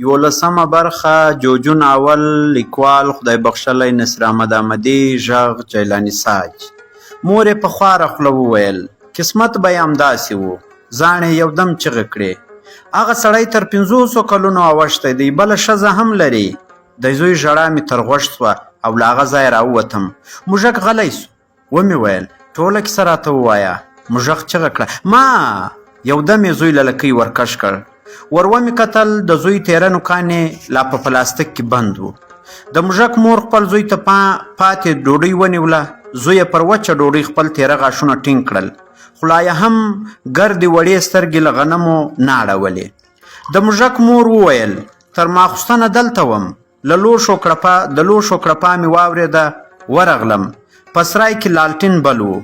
11مه برخه جوجو ناول لیکوال خدای بخښلی نصیر احمد احمدي غږ جیلاني ساج. مور یې په خواره خوله وویل قسمت به یې همداسې و. زاڼې یودم چغې کړې هغه سړی تر 500 کلونو اوښتی دی، بله ښځه هم لري. د زوی ژړا مې تر غوږ سوه او له هغه ځایه راووتم. موږک غلی سو. ومې ویل ټوله کیسه راته ووایه. موږک چغه کړه ما. یودم یې زوی له لکۍ ورکش کړ. ور ومې کتل د زوی تیره نوکان یې لا په پلاستیک کې بند و. د موږک مور خپل زوی ته پاتې ډوډۍ ونیوله. زوی یې پر وچه ډوډۍ خپل تیره غاښونه ټینګ کړل، خو لا یې هم ګردې وړې سترګې له غنمو نه اړولې. د موږک مور وویل تر ماخوستنه دلته وم، د لوښو کړپا مې واورېده. ورغلم، په سرای کې لالټین بل و.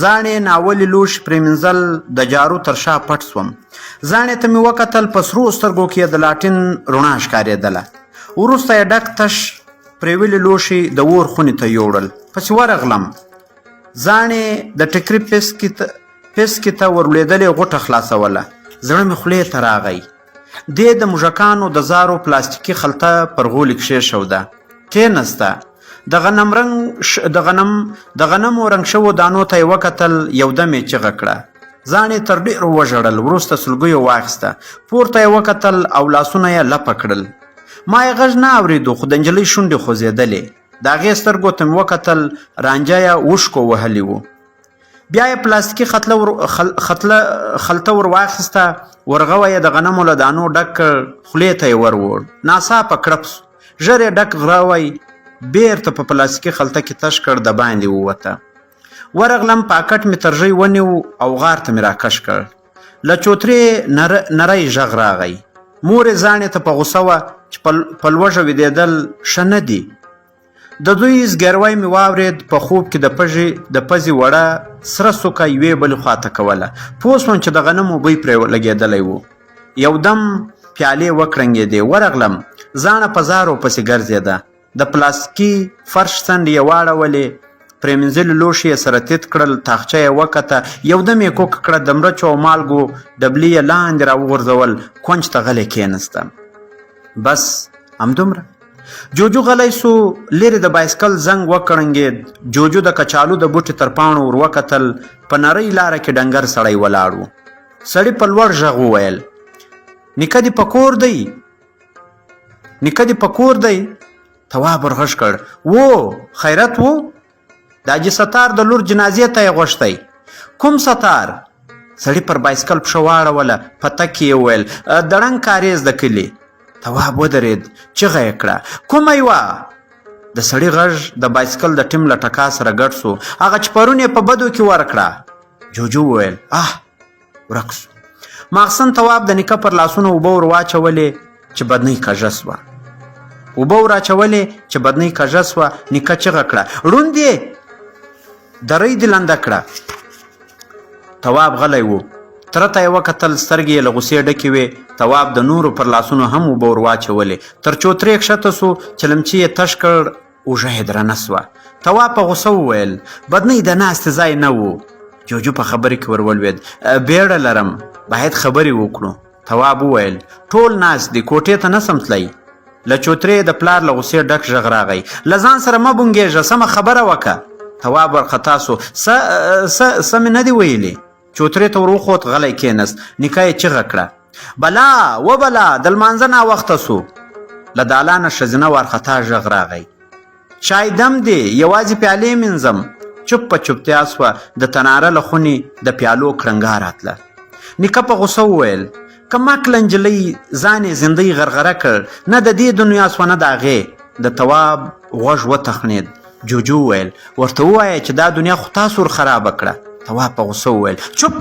زاڼې ناولې لوښي پرېمینځل، د جارو تر شا پټ سوم. زاڼې ته مې وکتل، په سرو سترګو کې یې د لاټین رڼا ښکارېدله. وروسته یې ډک تش پرېولي لوښي د اور خونې ته یوړل. پسې ورغلم. زاڼې د ټکري پسکې ته ورلوېدلې غوټه خلاصوله. زړه مې خولې ته راغی. دې د موږکانو د زارو پلاستیکي خلطه پر غولي کښېښوده. کېناسته. د غنمو رنګ شوو دانو ته یې وکتل. یودم یې چغه کړه. زاڼې تر ډېرو وژړل. وروسته سلګیو واخیسته. پورته یې وکتل او لاسونه یې لپه کړل. ما یې غږ نه اورېدو، خو د نجلۍ شونډې خوځېدلې. د هغې سترګو ته مې وکتل، رانجه یې وښکو وهلې وو. بیا یې پلاستیکي خلطه ور واخیسته. ورغوه یې د غنمو له دانو ډک کړ، خولې ته یې وروړ. ناڅاپه کړپ سو. ژر یې ډک غراوی بیرته په پلاستیکي خلطه کې تش کړ، د باندې ووته. ورغلم، پاکټ مې تر ژۍ ونیو او غار ته مې راکش کړ. له چوترې نری غږ راغی. مور یې زاڼې ته په غوسه وه چې په لوږه ویدېدل ښه نه دي. د دوی زګیروی مې واورېد. په خوب کې د پزې وړه سره څوکه یوې بلې خواته کوله. پوه سوم چې د غنمو بوی پرې لګېدلی و. یودم پیالې وکړنګېدې. ورغلم. زاڼه په زارو پسې ګرځېده. د پلاستیکي فرش څنډې یې واړولې. پرېمینځلي لوښي یې سره تیت کړل. تاخچه یې وکته. یودم یې کوکه کړه. د مرچو او مالګو ډبلي یې لاندې راوغورځول. کونج ته غلی کېناسته. بس همدومره. جوجو غلی سو. لرې د بایسکل زنګ وکړنګېد. جوجو د کچالو د بوټي تر پاڼو ور وکتل. په نرۍ لاره کې ډنګر سړی ولاړ و. سړي په لوړ غږ وویل نیکه دې په کور دی؟ نیکه دې په کور دی؟ تواب ورغږ کړ. و خیرت و؟ د حاجي ستار د لور جنازې ته یې غوښتی. کوم ستار؟ سړي پر بایسکل پښه واړوله. په تک کې یې وویل د ړنګ کاریز د کلي. تواب ودرېد. چغه یې کړه کومه یوه؟ د سړي غږ د بایسکل د ټیم له ټکا سره ګډ سو. هغه چې پرون یې په بدو کې ورکړه. جوجو وویل ورک سو. ماخستن تواب د نیکه پر لاسونو اوبه ور واچولې چې بدنۍ کږه سوه. نیکه چغه کړه ړوند یې؟ درۍ دې لنده کړه. تواب غلی و. تره ته یې وکتل. سترګې یې له غوسې ډکې وې. تواب د نورو پر لاسونو هم اوبه ور واچولې. تر چوترې کښته سو. چلمچي یې تش کړ. اوږه یې درنه سوه. تواب په غوسه وویل بدنۍ د ناستې ځای نه و. جوجو په خبرې کې ور ولوېد. بیړه لرم، باید خبرې وکړو. تواب وویل ټول ناست دي، کوټې ته نه سم تللی. له چوترې د پلار له غوسې ډک غږ راغی. له ځان سره مه بونګېږه، سمه خبره وکړه. تواب ورخطا سو. څه مې نه دي ویلي. چوترې ته ور وخوت. غلی کېناست. نیکه یې چغه کړه بلا وبلا د لمانځه ناوخته سو. له دالانه ښځینه وارخطا غږ راغی. چای دم دی، یوازې پیالې مینځم. چوپ په چوپتیا سوه. د تناره له خونې د پیالو کړنګا راتله. نیکه په غوسه وویل که مکله نجلۍ ځان یې زندۍ غرغره کړ، نه د دې دنیا سوه نه د هغې. د تواب غوږ وتخنېد. جوجو وویل ورته ووایه چې دا دنیا خو تاسو ور خرابه کړه. تواب په غوسه وویل چوپ.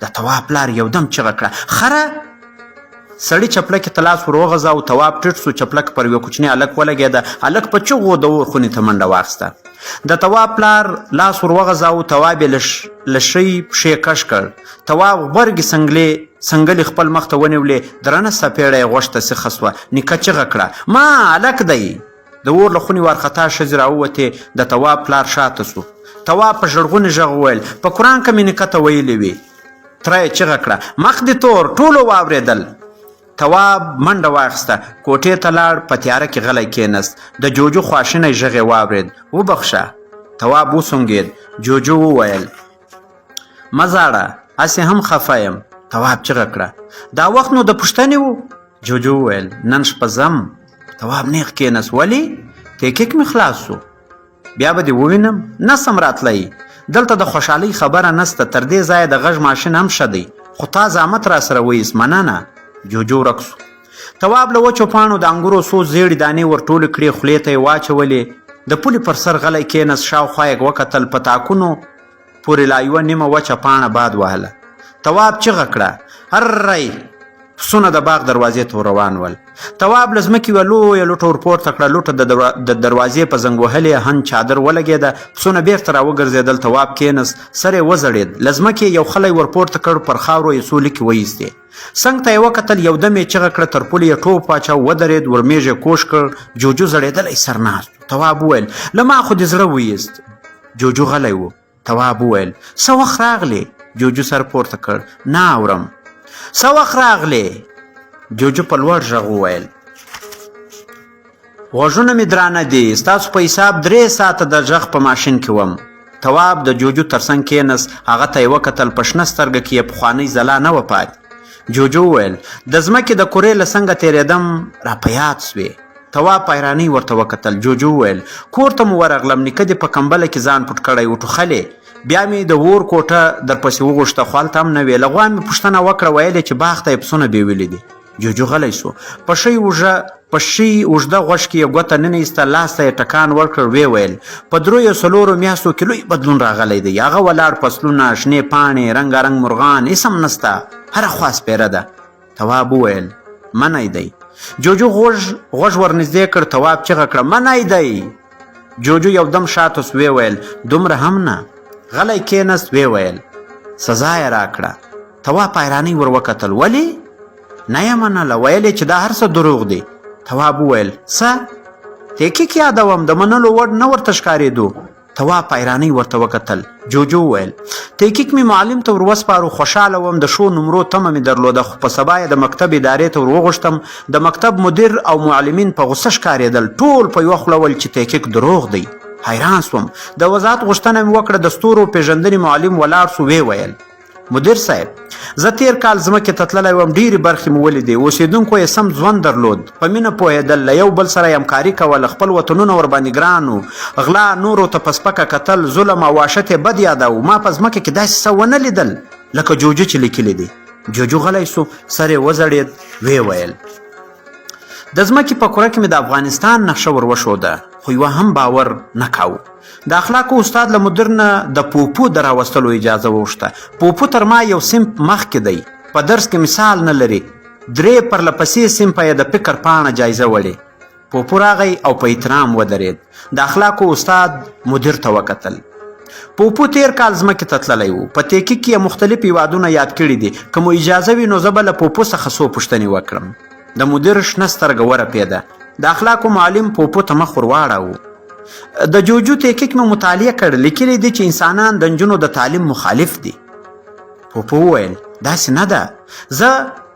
د تواب پلار یودم چغه کړه خره. سړي چپلکې ته لاس ور وغځاوه. تواب ټیټ سو. چپلکه پر یوه کوچني هلک ولګېده. هلک په چغو د اور خونې ته منډه واخیسته. د تواب پلار لاس ور وغځاوه. تواب یې له شۍ پښې کش کړ. تواب غبرګې سنګلې خپل مخ ته ونیولې. درنه څپېړه یې غوږ ته سیخه سوه. نیکه چغه کړه ما هلک دی. د اور له خونې وارخطا ښځې راووتې. د تواب پلار شاته سو. تواب په ژړغوني غږ وویل په قرآن کې مې نیکه ته ویلې وې. تره یې چغه کړه مخ دې تور. ټولو واورېدل. تواب منډه واخیسته، کوټې ته لاړ، په تیاره کې غلی کېنست. د جوجو خواشینی غږ یې واورېد. وبخښه. تواب وسونګېد. جوجو وویل مه ژاړه، هسې هم خفه یم. تواب چیغه کړه دا وخت نو د پوښتنې و؟ جوجو وویل نن شپه ځم. تواب نیغ کېنست. ولې؟ ټیکیک مې خلاص شو. بیا به دې ووینم؟ نه سم راتلی. دلته د خوشحالۍ خبره نسته، تر دې ځایه د غږ ماشین هم ښه دی، خو تا زحمت را سره وایست، مننه. جوجو ورک سو. تواب له وچو پاڼو د انګورو څو زیړې دانې ورټولې کړې، خولې ته یې واچولې. د پولې پر سر غلی کېنست، شاوخوا یې وکتل. په تاکونو پورې لا یوه نیمه وچه پاڼه باد وهله. تواب چیغه کړه هرری! پسونه د باغ دروازې ته روان ول. تواب له ځمکې یوه لویه لوټه ورپورته کړه. لوټه د دروازې په زنګ وهلې هند چادر ولګېده. پسونه بیرته راوګرځېدل. تواب کېنست، سر یې وځړېد. له ځمکې یو خلی ورپورته کړ، پر خاورو یې څو لیکې وایستې. څنګ ته یې وکتل، یو دم یې چیغه کړه، تر پولې یې ټوپ واچاو، ودرېد، ورمېږ یې کوږ کړ. جوجو زړېدلی سر ناست و. تواب وویل له ما خو دې زړه وایست. جوجو غلی و. تواب وویل څه وخت راغلې؟ جوجو سر پورته کړ. نه اورم. څه وخت راغلې؟ جوجو په لوړ غږ وویل غوږونه مې درانه دي، ستاسو په حساب 3 ساعته د غږ په ماشین کې وم. تواب د جوجو تر څنګ کېنست، هغه ته یې وکتل. په شنه سترګه کې یې پخوانۍ ځلا نه وه پاتې. جوجو وویل د ځمکې د کورې له څنګه تېرېدم را په یاد سوې. تواب په حیرانۍ ورته وکتل. جوجو وویل کور ته مو ورغلم، نیکه دې په کمبله کې ځان پټ کړی و، ټوخلې. بیا مې د اور کوټه درپسې وغوښته، خو هلته هم نه وې. له غوا مې پوښتنه وکړه، ویل یې چې باغ ته یې پسونه بیولي دي. جوجو غلی سو. په ښي اوږده غوږ کې یې ګوته ننیسته، لاس ته یې ټکان ورکړ. ویې ویل په 3 میاشتو کې لوی بدلون راغلی دی. هغه ولاړ فصلونه، شنې پاڼې، رنګارنګ مرغان، هېڅ هم نسته، هره خوا سپېره ده. تواب وویل منی دی. جوجو غوږ ورنږدې کړ. تواب چیغه کړه منی دی. جوجو یو دم شاته سو. ویې ویل دومره هم نه. غلی کېنست. ویې ویل سزا یې راکړه. تواب په حیرانۍ ور وکتل. ولې؟ نه یې منله، ویل یې چې دا هر څه دروغ دی. تواب وویل څه؟ تحقیق یادوم، د منلو وړ نه ورته ښکارېدو. تواب په حیرانۍ ورته وکتل. جوجو وویل تحقیق مې معلم ته ور وسپارو، خوشحاله وم، د ښو نمرو تمه مې درلوده، خو په سبا یې د مکتب ادارې ته ور وغوښتم. د مکتب مدیر او معلمین په غوسه ښکارېدل، ټول په یوه خوله ول چې تحقیق دروغ دی. حیران سوم. د وضاحت غوښتنه مې وکړه. د ستورو پېژندنې معلم ولاړ سو. ویې ویل مدیر صاحب زه تېر کال ځمکې ته تللی وم، ډېرې برخې مې ولیدې، اوسېدونکو یې سم ژوند درلود، په مینه پوهېدل، له یو بل سره یې همکاري کوله، خپل وطنونه ورباندې ګران وو، غلا نورو ته په سپکه کتل، ظلم او وحشت یې بد یاداوه. ما په ځمکه کې داسې څه ونه لیدل لکه جوجو چې لیکلي دي. جوجو غلی سو، سر یې وځړېد. ویې ویل د ځمکې په کره کې مې د افغانستان نقشه ور وښوده، خو یوه هم باور نه کاوه. د اخلاقو استاد له مدیر نه د پوپو د راوستلو اجازه وغوښته. پوپو تر ما یو صنف مخکې دی، په درس کې مثال نه لري. 3 پرلپسې صنفه یې د فکر پاڼه جایزه وړې. پوپو راغی او په احترام ودرېد. د اخلاقو استاد مدیر ته وکتل. پوپو تېر کال ځمکې ته تللی و. په تحقیق کې یې مختلف هیوادونه یاد کړي دي. که مو اجازه وي نو زه به له پوپو څخه څو پوښتنې وکړم. د مدیر شنه سترګه ورپېده. د اخلاقو معلم پوپو ته مخ ور واړاوه. د جوجو تحقیق مې مطالعه کړ، لیکلي دي چې انسانان د نجونو د تعلیم مخالف دي. پوپو وویل داسې نه ده. زه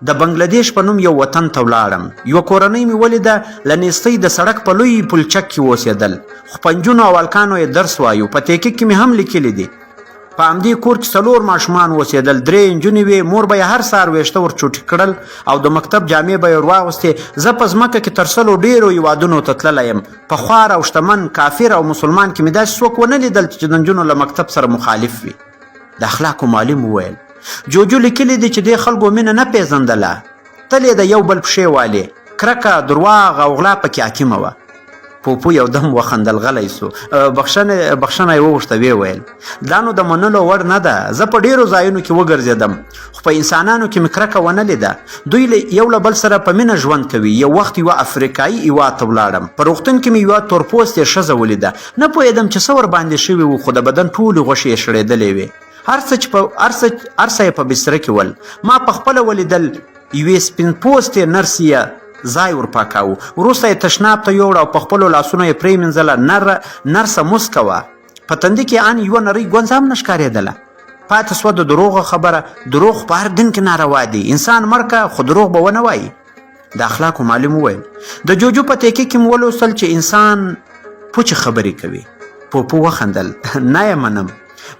د بنګلادیش په نوم یو وطن ته ولاړم. یوه کورنۍ مې ولیده، له نیستۍ د سړک په لوی پلچک کې اوسېدل، خو په نجونو او هلکانو یې درس وایو. په تحقیق کې مې هم لیکلي دي. په همدې کور کې 4 ماشومان اوسېدل، 3 نجونې وې. مور به یې هر سهار ویښته ور چوټي کړل او د مکتب جامې به یې ور واغوستې. زه په ځمکه کې تر 100 ډېرو هیوادونو ته تللی یم. په خوار او شتمن، کافر او مسلمان کې مې داسې څوک ونه لیدل چې د نجونو له مکتب سره مخالف وي. د اخلاقو معلم وویل جوجو لیکلي دي چې دې خلکو مینه نه پېژندله، تل یې د یو بل پښې والې، کرکه، درواغ او غلا پکې حاکمه وه. پوپو یو دم وخندل. غلی سو. بخښنه یې وغوښته. ویې ویل دا نو د منلو وړ نه ده. زه په ډېرو ځایونو کې وګرځېدم، خو په انسانانو کې مې کرکه ونه لیده. دوی یو له بل سره په مینه ژوند کوي. یو وخت یوه افریقایي هیواد ته ولاړم. په روغتون کې مې یوه تورپوستې ښځه ولیده. نه پوهېدم چې څه ورباندې شوي وو، خو د بدن ټولې غوښې یې شړېدلې وې. هر څه یې په بستره کې ول. ما په خپله ولیدل. یوې سپین پوستې نرس یې ځای ورپاکاوه. وروسته یې تشناب ته یوړ او په خپلو لاسونو یې پرېمینځله. نرسه موسکه وه. په تندي کې ان یوه نرۍ ګونځه هم نه ښکارېدله. پاتې سوه د دروغو خبره. دروغ په هر دین کې ناروا دي. انسان مړ که خو دروغ به ونه وایي. د اخلاقو معلم وویل. د جوجو په تحقیق کې مو ولوستل چې انسان پوچې خبرې کوي. پوپو وخندل. نه یې منم.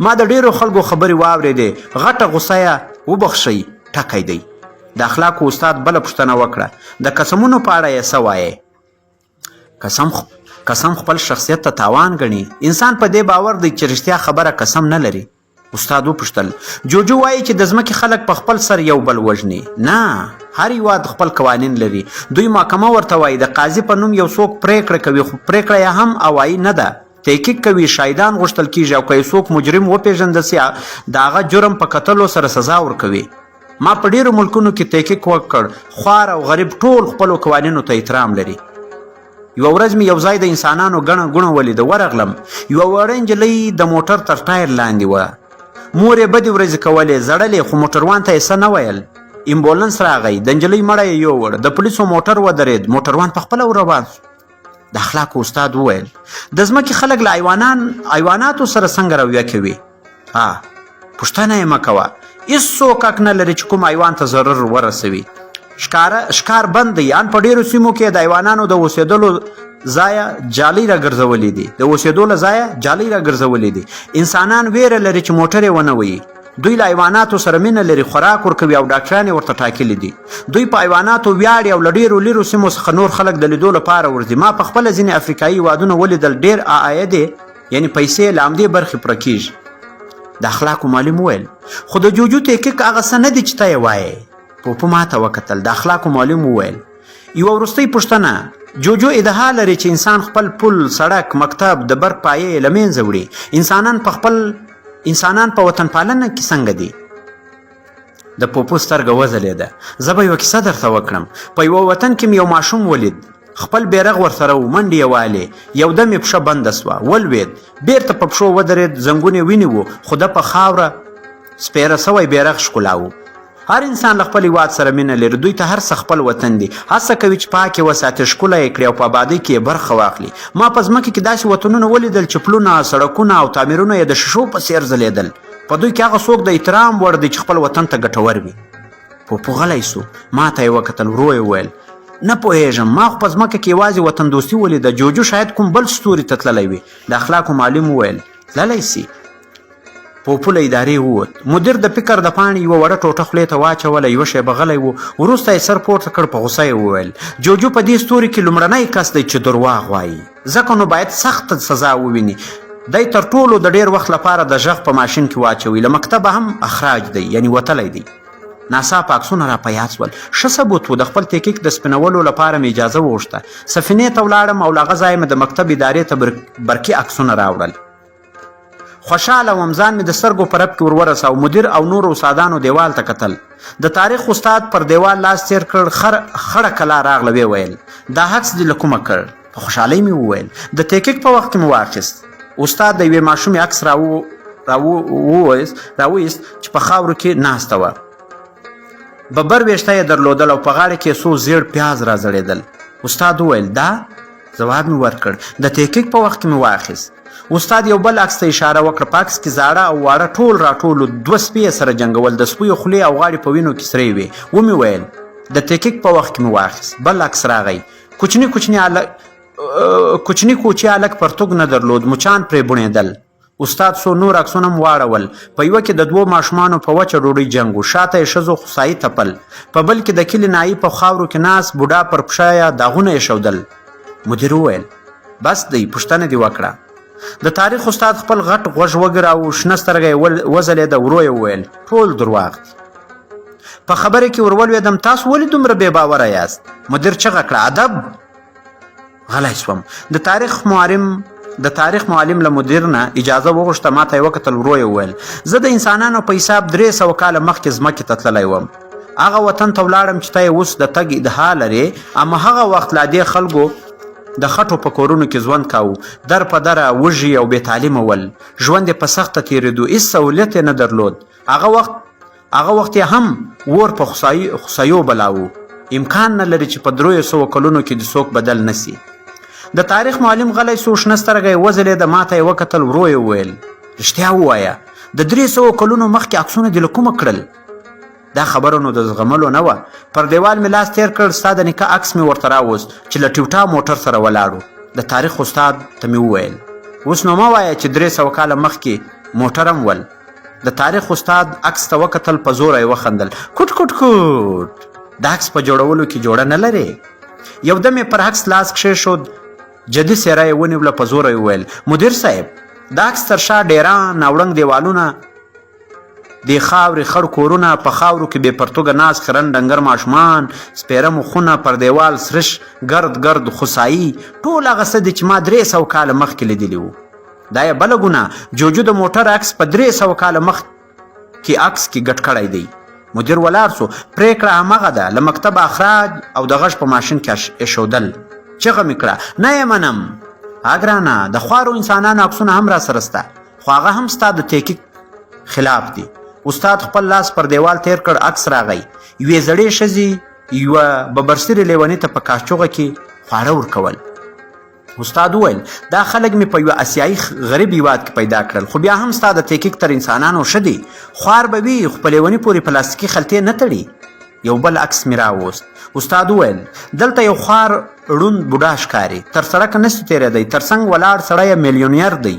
ما د ډیرو خلکو خبرې واورېدې. غټه غوسه یې وبخښئ ټکی دی. د اخلاقو استاد بله پوښتنه وکړه. د قسمونو په اړه یې څه وایې؟ قسم خپل شخصیت ته تاوان ګڼي. انسان په دې باور دی چې رښتیا خبره قسم نه لري. استاد وپوښتل. جوجو وایي چې د ځمکې خلک په خپل سر یو بل وژني. نه، هر هیواد خپل قوانین لري. دوی محکمه ورته وایي. د قاضي په نوم یو څوک پریکړه کوي، خو پریکړه یې هم هوایي نه ده. تحقیق کوي، شاهدان غوښتل کیږي، او که څوک مجرم وپېژندل سي د هغه جرم په کتلو سره سزا ورکوي. ما په ډیرو ملکونو کې تحقیق وکړ. خوار او غریب ټول خپلو قوانینو ته احترام لري. یوه ورځ مې یو ځای د انسانانو ګڼه ګوڼه ولیده. ورغلم. یوه وړه نجلۍ د موټر تر ټایر لاندې وه. مور یې بدې ورځې کولې، زړلې، خو موټروان ته یې څه نه ویل. امبولانس راغی، د نجلۍ مړی یې یووړ. د پولیسو موټر ودرېد. موټروان پخپله روان شو. د اخلاقو استاد وویل. د ځمکې خلک له حیواناتو سره څنګه رویه کوي؟ پوښتنه یې مه کوه. هېڅوک حق نه لري چې کوم حیوان ته ضرر ورسوي. ښکار بند دی. ان په ډیرو سیمو کې د حیوانانو د اوسېدلو ځایه جالۍ راګرځولې دي. د اوسېدو له ځایه جالۍ راګرځولې دي. انسانان ویره لري چې موټر یې ونه وهي. دوی له حیواناتو سره مینه لري، خوراک ورکوي او ډاکټران یې ورته ټاکلي دي. دوی په حیواناتو ویاړي او له ډیرو لیرو سیمو څخه نور خلک د لیدو لپاره ورځي. ما په خپله ځینې افریقایي هیوادونه ولیدل. ډیر عاید یعنې پیسې له همدې برخې پوره کیږي. د اخلاقو معلم وویل. خو د جوجو تحقیق هغه څه نه دي چې ته یې وایې. پوپو ما ته وکتل. د اخلاقو معلم وویل. یوه وروستۍ پوښتنه. جوجو ادعا لري چې انسان خپل پل، سړک، مکتب، د برق پایې له منځه وړي. انسانان په وطن پالنه کې څنګه دي؟ د پوپو سترګه وځلېده. زه به یوه کیسه درته وکړم. په یوه وطن کې مې یو ماشوم ولید. خپل بیرغ ورسره و. منډې یې والې. یو دم یې پښه بنده سوه. ولوېد. بیرته په پښو ودرېد. زنګون یې ونیو، خو ده په خاوره سپېره سوی بیرغ ښکلاوه. هر انسان له خپل هیواد سره مینه لري. دوی ته هر څه خپل وطن دی. هڅه کوي چې پاک یې وساتي، ښکلی یې کړي او په ابادۍ کې یې برخه واخلي. ما په ځمکه کې داسې وطنونه ولیدل چې پلونه، سړکونه او تعمیرونه یې د شیشو په څیر ځلېدل. په دوی کې هغه څوک د احترام وړ دی چې خپل وطن ته ګټور وي. پوپو غلی سو. ما ته یې وکتل. ورو یې وویل. نه پوهېږم. ما خو په ځمکه کې یوازې وطن دوستي ولیده. جوجو شاید کوم بل ستوري ته تللی وي. د اخلاقو معلم وویل. تللی سي. پوپو له ادارې ووت. مدیر د فکر د پاڼې یوه وړه ټوټه خولې ته واچوله. یوه شیبه غلی و. وروسته یې سر پورته کړ. په غوسه یې وویل. جوجو په دې ستوري کې لومړنی کس دی چې دروغ وایي. ځکه نو باید سخته سزا وویني. دی تر ټولو د ډیر وخت لپاره د غږ په ماشین کې واچوي. له مکتبه هم اخراج دی، یعنی وتلی دی. ناڅاپه عکسونه را په یاد شول. ښه ثبوت و. د خپل تحقیق د سپینولو لپاره مې اجازه وغوښته. سفینې ته ولاړم او له هغه ځایه مې د مکتب ادارې ته برقي عکسونه راوړل. خوشحاله وم. ځان مې د سترګو په رپ کې ورورساو. مدیر او نورو استادانو دیوال ته کتل. د تاریخ استاد پر دیوال لاس تیر کړ. خړه کلا راغله. ویې ویل. دا عکس دې له کومه کړ؟ په خوشحالۍ مې وویل. د تحقیق په وخت کې مې واخیست. استاد د یوې ماشومې عکس راوویست چې په خاورو کې ناسته وه. ببر ویښته یې درلودل او په غاړه کې څو زیړ پیاز را ځړېدل. استاد وویل. دا؟ ځواب مې ورکړ. د تحقیق په وخت کې مې واخیست. استاد یو بل عکس ته اشاره وکړه. په عکس کې زاړه او واړه ټول راټولو. دوه سپي یې سره جنګول. د سپیو خولې او غاړې په وینو کې سرې وې. ومې ویل. د تحقیق په وخت کې مې واخیست. بل عکس راغی. کوچني کوچي هلک پرتوګ نه درلود. مچان پرې بوڼېدل. استاد څو نور عکسونه هم واړول. په یوه کې د دوو ماشومانو په وچه ډوډۍ جنګ و. شاته یې ښځو خوسایي تپل. په بل کې د کلي نایي په خاورو کې ناست بوډا پر پښه یا داغونه یې ښودل. مدیر وویل. بس دی، پوښتنه دې وکړه. د تاریخ استاد خپل غټ غوږ وګراوه. شنه سترګه یې وځلېده. ورو یې وویل. ټول دروغ دي. په خبره کې ورولوېدم. تاسو ولې دومره بې باوره یاست؟ مدیر چغه کړه. ادب. غلی شوم. د تاریخ معلم له مدیر نه اجازه وغوښته. ما ته یې وکتل. ورو یې وویل. زه د انسانانو په حساب 300 کاله مخکې ځمکې ته تللی وم. هغه وطن ته ولاړم چې ته یې اوس د تګ ادعا لرې. اما هغه وخت لا دې خلکو د خټو په کورونو کې ژوند کاوه. در په دره وږي او بې تعلیمه ول. ژوند یې په سخته تېرېدو. هېڅ سهولیت یې نه درلود. هغه وخت یې هم اور په خوسیو بلاوه. امکان نه لري چې په 300 کلونو کې د څوک بدل نه سي. د تاریخ معلم غلی سو. شنه سترګه یې وځلېده. ما ته یې وکتل. ورو یې وویل. رښتیا ووایه. د 300 کلونو مخکې عکسونه دې له کومه کړل؟ دا خبره نو د زغملو نه وه. پر دیوال مې لاس تیر کړ، ستا د نیکه عکس مې ورته راوست چې له ټیوټا موټر سره ولاړو. د تاریخ استاد ته مې وویل اوس نو مه وایه چې 300 کاله مخکې موټر هم ول. د تاریخ استاد عکس ته وکتل، په زوره یې وخندل. کوټ کوټ کوټ، د عکس په جوړولو کې جوړه نه لرې. یو دم یې پر عکس لاس کښېښود، جدي څېره یې ونیوله، په زوره یې وویل مدیر صاحب د عکس تر شا ډیران ناوړنګ دیوالونه، د خاورې خړ کورونه، په خاورو کې بې پرتوګه ناست خرن ډنګر ماشومان، سپېره مخونه، پر دیوال سرش ګرد ګرد خوسایي، ټول هغه څه دي چې ما 300 کاله مخکې لیدلي وو. دا یې بله ګناه، جوجو د موټر عکس په 300 کاله مخکې عکس کې ګډ کړی دی. مدیر ولاړ سو. پرېکړه همغه ده، له مکتب اخراج او د غږ په ماشین کې ایښودل. چغه مې کړه نه یې منم. ګرانه د خوارو انسانانو عکسونه هم را سره سته، خو هغه هم ستا د تحقیق خلاف دي. استاد خپل لاس پر دیوال تیر کړ، عکس راغی. یوې زړې ښځې یوه ببرسرې لیونۍ ته په کاشوغه کې خواړه ورکول. استاد وویل دا خلک مې په یوه اسیایي غریب هیواد کې پیدا کړل، خو بیا هم ستا د تحقیق تر انسانانو ښه دي. خوار به وي خو په لیوني پورې پلاستیکي خلطې نه تړي. یو بل عکس مې راوست. استاد وویل دلته یو خوار ړوند بوډا ښکاري، تر سړک نسي تېرېدی، تر څنګ ولاړ سړی میلیونیر دی،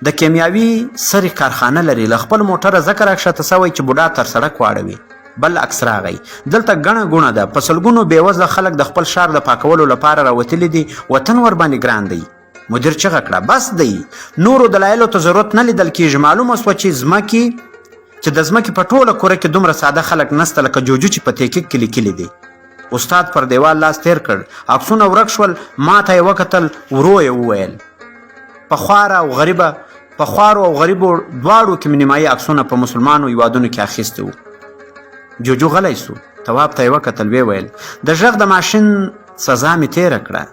د کیمیاوي سرې کارخانه لري، له خپل موټره ځکه راکښته سوی چې بوډا تر سړک واړوي. بل عکس راغی. دلته ګڼه ګوڼه ده، په سلګونو بېوزله خلک د خپل ښار د پاکولو لپاره راوتلي دي، وطن ورباندې ګران دی. مدیر چغه کړه بس دی، نورو دلایلو ته ضرورت نه لیدل کېږي. معلومه سوه چې د ځمکې په ټوله کوره کې دومره ساده خلک نسته لکه جوجو چې په تحقیق کې لیکلي دي. استاد پر دیوال لاس تیر کړ، عکسونه ورک شول. ما ته یې وکتل، ورو یې وویل په خوارو او غریبو دواړو کې مې نیمایي عکسونه په مسلمانو هیوادونو کې اخیستي وو. جوجو غلی سو. تواب ته یې وکتل، ویې ویل د غږ د ماشین سزا مې تېره کړه،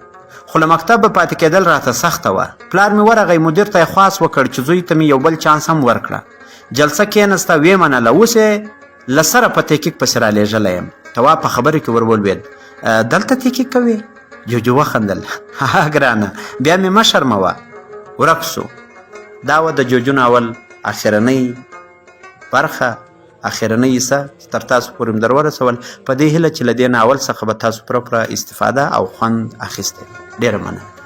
خو له مکتبه پاتې کېدل راته سخته وه. پلار مې ورغی، مدیر ته یې خواست وکړ چې زوی ته مې یو بل چانس هم ورکړه. جلسه کېنسته، ویې منله، اوس یې له سره په تحقیق پسې رالیږلی یم. تواب په خبرې کې ور ولوېد دلته تحقیق کوې؟ جوجو وخندل. ها ګرانه بیا مې مه شرموه. ورک سو. دا وه د جوجو ناول اخرنۍ برخه، اخرنۍ حصه چې تر تاسو پورې م در ورسول. په دې هیله چې له دې ناول څخه به تاسو پوره استفاده او خوند اخیستی. ډېره مننه.